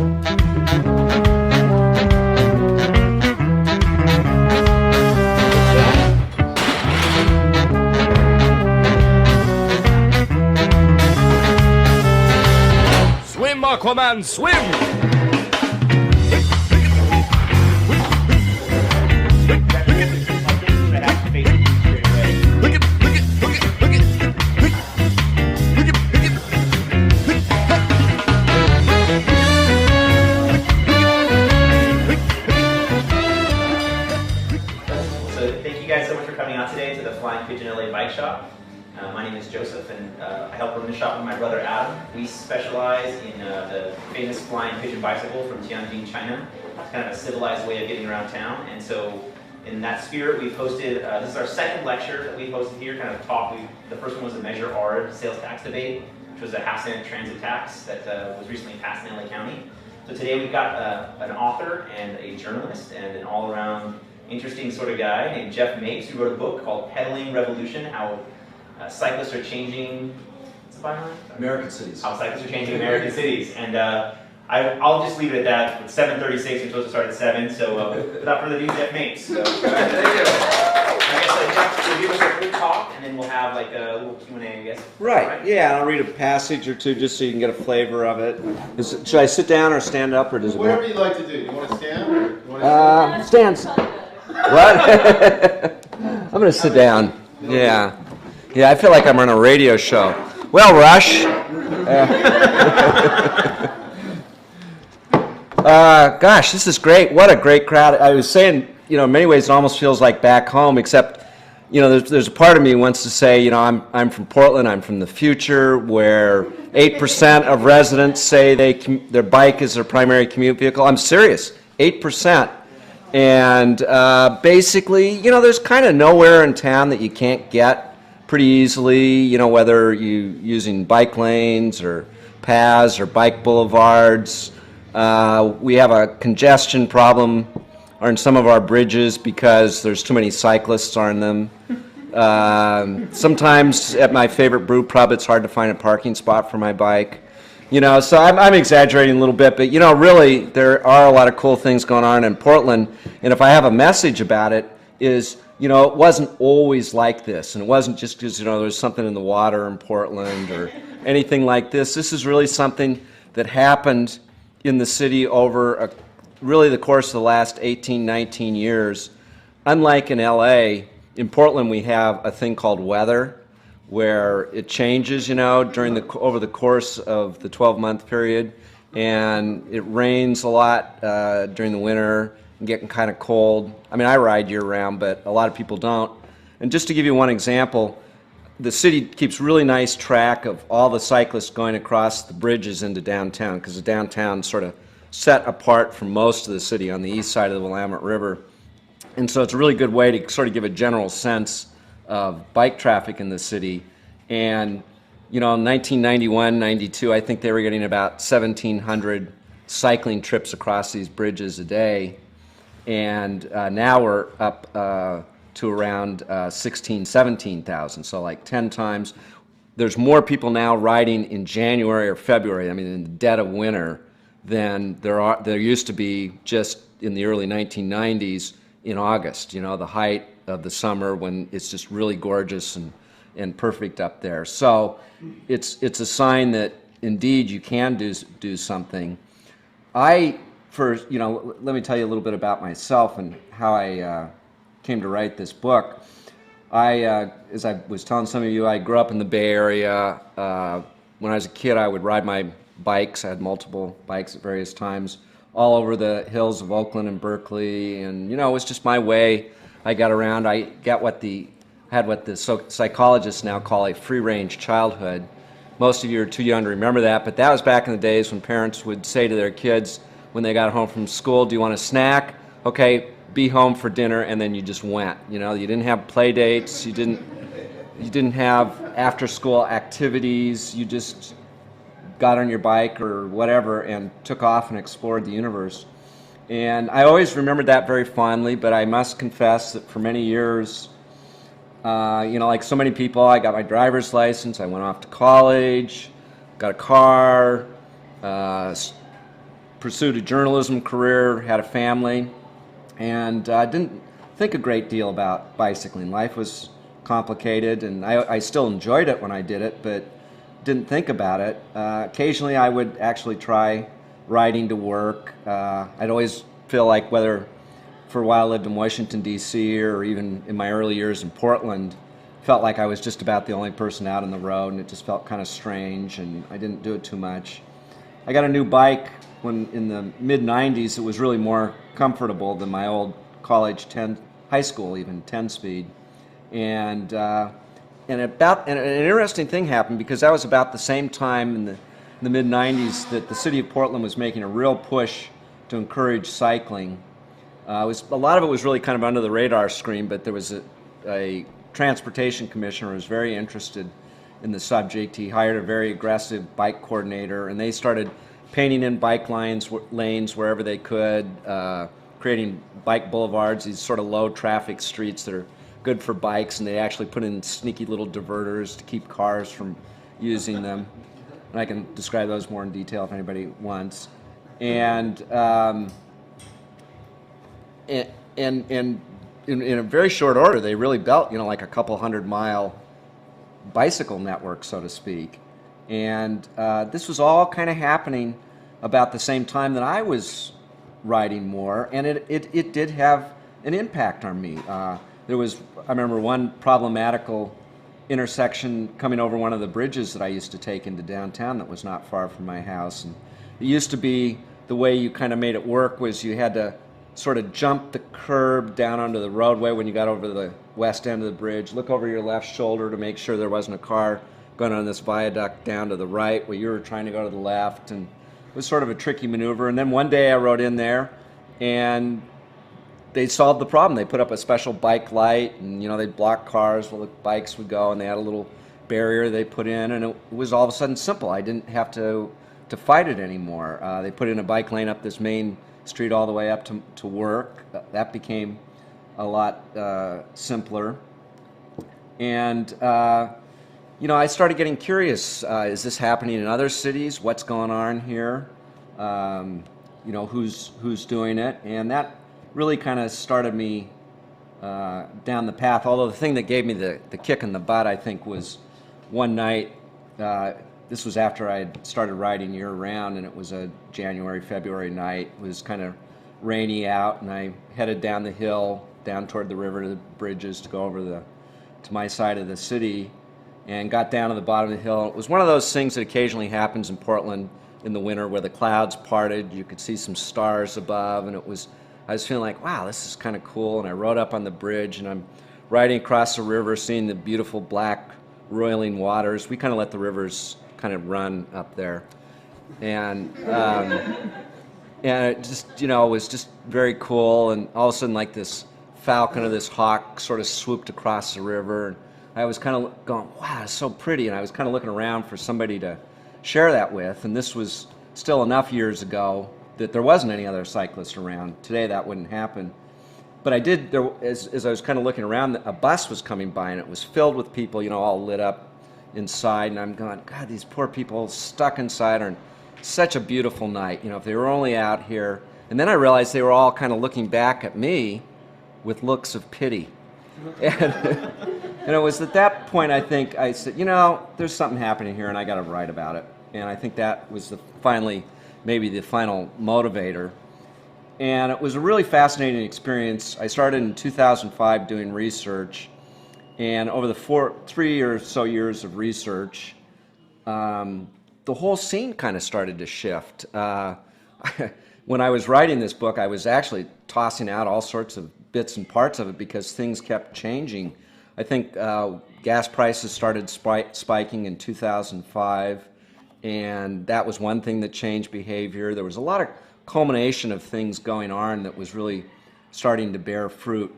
Swim, Aquaman, swim! Today to the Flying Pigeon-la bike shop. My name is Joseph, and I help run the shop with my brother Adam. We specialize in the famous Flying Pigeon bicycle from Tianjin, China. It's kind of a civilized way of getting around town, and so in that spirit we've hosted, this is our second lecture that we've hosted here, kind of talk. The first one was the Measure R sales tax debate, which was a half-cent transit tax that was recently passed in LA County. So today we've got an author and a journalist and an all-around interesting sort of guy named Jeff Mapes, who wrote a book called Pedaling Revolution, How Cyclists Are Changing American Cities. How Cyclists Are Changing American Cities. And I'll just leave it at that. It's 7:36, we're supposed to start at 7, so without further ado, Jeff Mapes. So, Thank you. I guess Jeff will give us a quick talk, and then we'll have like a little Q&A, I guess. Right, yeah, I'll read a passage or two just so you can get a flavor of it. Should I sit down or stand up, or does it matter? Whatever you'd like to do. You want to stand? Or you want to Stand. What? I'm going to sit down. Yeah. Yeah, I feel like I'm on a radio show. Well, Rush. Gosh, this is great. What a great crowd. I was saying, in many ways it almost feels like back home, except, there's a part of me who wants to say, I'm from Portland, I'm from the future, where 8% of residents say their bike is their primary commute vehicle. I'm serious, 8%. And basically, there's kind of nowhere in town that you can't get pretty easily, whether you're using bike lanes or paths or bike boulevards. We have a congestion problem on some of our bridges because there's too many cyclists on them. Sometimes at my favorite brew pub, it's hard to find a parking spot for my bike. So I'm exaggerating a little bit, but really there are a lot of cool things going on in Portland. And if I have a message about it, is it wasn't always like this, and it wasn't just because there's something in the water in Portland or anything like this. This is really something that happened in the city over really the course of the last 18, 19 years. Unlike in LA, in Portland we have a thing called weather, where it changes, over the course of the 12-month period, and it rains a lot during the winter and getting kind of cold. I mean, I ride year-round, but a lot of people don't. And just to give you one example, the city keeps really nice track of all the cyclists going across the bridges into downtown, because the downtown's sort of set apart from most of the city on the east side of the Willamette River. And so it's a really good way to sort of give a general sense of bike traffic in the city. And in 1991, 92, I think they were getting about 1,700 cycling trips across these bridges a day, and now we're up to around 16, 17,000, so like 10 times. There's more people now riding in January or February, in the dead of winter, than there used to be just in the early 1990s in August, the height of the summer when it's just really gorgeous and perfect up there. So it's a sign that indeed you can do something. Let me tell you a little bit about myself and how I came to write this book. As I was telling some of you, I grew up in the Bay Area. When I was a kid, I would ride my bikes. I had multiple bikes at various times all over the hills of Oakland and Berkeley, and it was just my way. I got around. I had what the psychologists now call a free-range childhood. Most of you are too young to remember that, but that was back in the days when parents would say to their kids when they got home from school, "Do you want a snack? Okay, be home for dinner," and then you just went. You didn't have play dates. You didn't have after-school activities. You just got on your bike or whatever and took off and explored the universe. And I always remembered that very fondly, but I must confess that for many years, like so many people, I got my driver's license, I went off to college, got a car, pursued a journalism career, had a family, and didn't think a great deal about bicycling. Life was complicated, and I still enjoyed it when I did it, but didn't think about it. Occasionally I would actually try riding to work. I'd always feel like, whether for a while I lived in Washington, D.C., or even in my early years in Portland, felt like I was just about the only person out on the road, and it just felt kind of strange, and I didn't do it too much. I got a new bike when in the mid-90s. It was really more comfortable than my old college high school even 10-speed. And an interesting thing happened, because that was about the same time in the mid-90s that the city of Portland was making a real push to encourage cycling. A lot of it was really kind of under the radar screen, but there was a transportation commissioner who was very interested in the subject. He hired a very aggressive bike coordinator, and they started painting in bike lanes wherever they could, creating bike boulevards, these sort of low traffic streets that are good for bikes, and they actually put in sneaky little diverters to keep cars from using them. And I can describe those more in detail if anybody wants. And in a very short order, they really built, like a couple 100-mile bicycle network, so to speak. And this was all kind of happening about the same time that I was riding more, and it did have an impact on me. I remember one problematical intersection coming over one of the bridges that I used to take into downtown that was not far from my house. And it used to be, the way you kind of made it work was you had to sort of jump the curb down onto the roadway when you got over the west end of the bridge, look over your left shoulder to make sure there wasn't a car going on this viaduct down to the right where you were trying to go to the left. And it was sort of a tricky maneuver. And then one day I rode in there, and they solved the problem. They put up a special bike light, and they'd block cars while the bikes would go, and they had a little barrier they put in, and it was all of a sudden simple. I didn't have to fight it anymore. They put in a bike lane up this main street all the way up to work. That became a lot simpler. And I started getting curious. Is this happening in other cities? What's going on here? Who's doing it? And that really kind of started me down the path. Although the thing that gave me the kick in the butt, I think, was one night. This was after I had started riding year-round, and it was a January, February night. It was kind of rainy out, and I headed down the hill, down toward the river to the bridges to go over to my side of the city, and got down to the bottom of the hill. It was one of those things that occasionally happens in Portland in the winter, where the clouds parted, you could see some stars above, and I was feeling like, wow, this is kind of cool. And I rode up on the bridge, and I'm riding across the river, seeing the beautiful black roiling waters. We kind of let the rivers kind of run up there, and it just was just very cool. And all of a sudden, like this falcon or this hawk sort of swooped across the river, and I was kind of going, wow, it's so pretty. And I was kind of looking around for somebody to share that with, and this was still enough years ago that there wasn't any other cyclists around. Today that wouldn't happen. But I did, as I was kind of looking around, a bus was coming by, and it was filled with people, all lit up inside, and I'm going, God, these poor people stuck inside on such a beautiful night. If they were only out here. And then I realized they were all kind of looking back at me with looks of pity. And it was at that point, I think, I said, there's something happening here, and I got to write about it. And I think that was maybe the final motivator. And it was a really fascinating experience. I started in 2005 doing research, and over the 3 or so years of research, the whole scene kind of started to shift. When I was writing this book, I was actually tossing out all sorts of bits and parts of it because things kept changing. I think gas prices started spiking in 2005, and that was one thing that changed behavior. There was a lot of culmination of things going on that was really starting to bear fruit.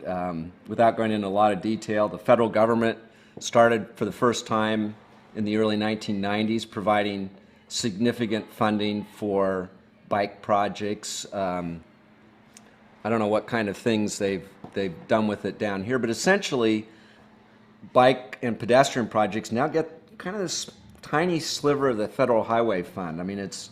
Without going into a lot of detail, the federal government started for the first time in the early 1990s providing significant funding for bike projects. I don't know what kind of things they've done with it down here, but essentially bike and pedestrian projects now get kind of this tiny sliver of the federal highway fund. I mean, it's